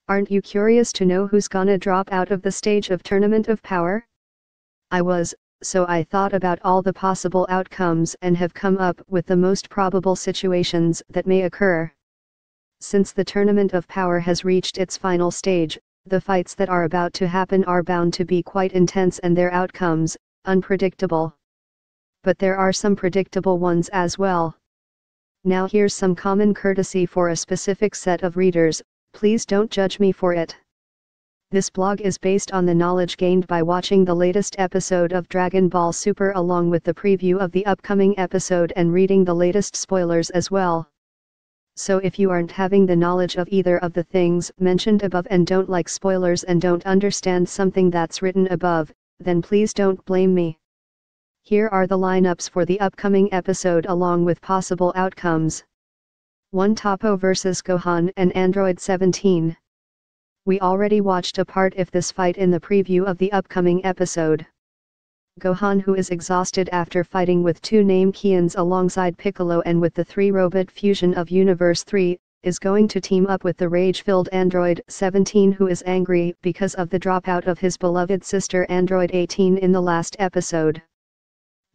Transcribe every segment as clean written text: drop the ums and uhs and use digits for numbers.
Aren't you curious to know who's gonna drop out of the stage of Tournament of Power? I was, so I thought about all the possible outcomes and have come up with the most probable situations that may occur. Since the Tournament of Power has reached its final stage, the fights that are about to happen are bound to be quite intense and their outcomes, unpredictable. But there are some predictable ones as well. Now here's some common courtesy for a specific set of readers, please don't judge me for it. This blog is based on the knowledge gained by watching the latest episode of Dragon Ball Super along with the preview of the upcoming episode and reading the latest spoilers as well. So if you aren't having the knowledge of either of the things mentioned above and don't like spoilers and don't understand something that's written above, then please don't blame me. Here are the lineups for the upcoming episode along with possible outcomes. 1. Toppo vs Gohan and Android 17. We already watched a part of this fight in the preview of the upcoming episode. Gohan, who is exhausted after fighting with two Namekians alongside Piccolo and with the 3-robot fusion of Universe 3, is going to team up with the rage-filled Android 17, who is angry because of the dropout of his beloved sister Android 18 in the last episode.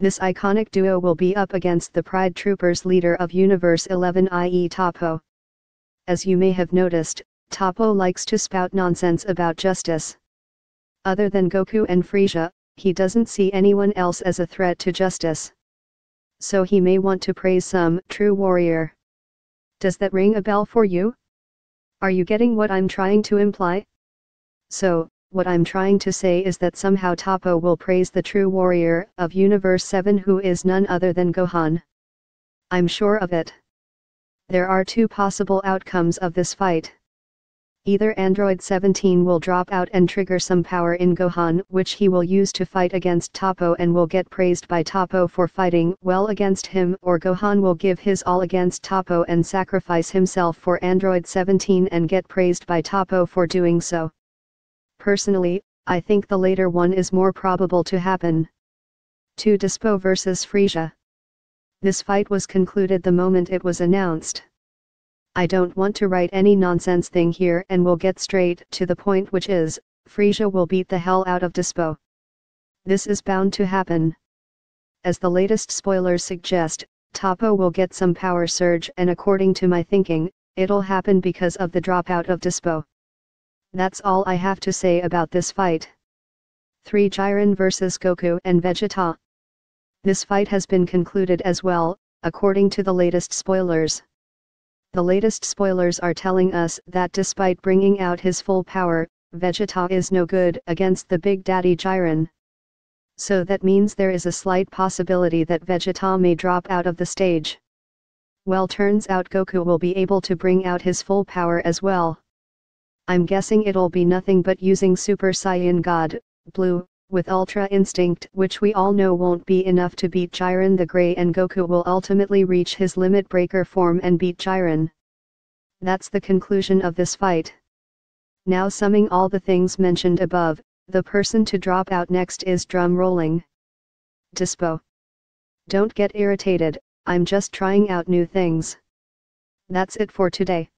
This iconic duo will be up against the Pride Troopers leader of Universe 11, i.e. Toppo. As you may have noticed, Toppo likes to spout nonsense about justice. Other than Goku and Frieza, he doesn't see anyone else as a threat to justice. So he may want to praise some true warrior. Does that ring a bell for you? Are you getting what I'm trying to imply? So, what I'm trying to say is that somehow Toppo will praise the true warrior of Universe 7, who is none other than Gohan. I'm sure of it. There are two possible outcomes of this fight. Either Android 17 will drop out and trigger some power in Gohan which he will use to fight against Toppo and will get praised by Toppo for fighting well against him, or Gohan will give his all against Toppo and sacrifice himself for Android 17 and get praised by Toppo for doing so. Personally, I think the later one is more probable to happen. 2. Dispo vs Frieza. This fight was concluded the moment it was announced. I don't want to write any nonsense thing here and will get straight to the point, which is, Frieza will beat the hell out of Dispo. This is bound to happen. As the latest spoilers suggest, Toppo will get some power surge, and according to my thinking, it'll happen because of the dropout of Dispo. That's all I have to say about this fight. 3. Jiren vs Goku and Vegeta. This fight has been concluded as well, according to the latest spoilers. The latest spoilers are telling us that despite bringing out his full power, Vegeta is no good against the Big Daddy Jiren. So that means there is a slight possibility that Vegeta may drop out of the stage. Well, turns out Goku will be able to bring out his full power as well. I'm guessing it'll be nothing but using Super Saiyan God, Blue, with Ultra Instinct, which we all know won't be enough to beat Jiren the Grey, and Goku will ultimately reach his limit breaker form and beat Jiren. That's the conclusion of this fight. Now, summing all the things mentioned above, the person to drop out next is, drum rolling, Dispo. Don't get irritated, I'm just trying out new things. That's it for today.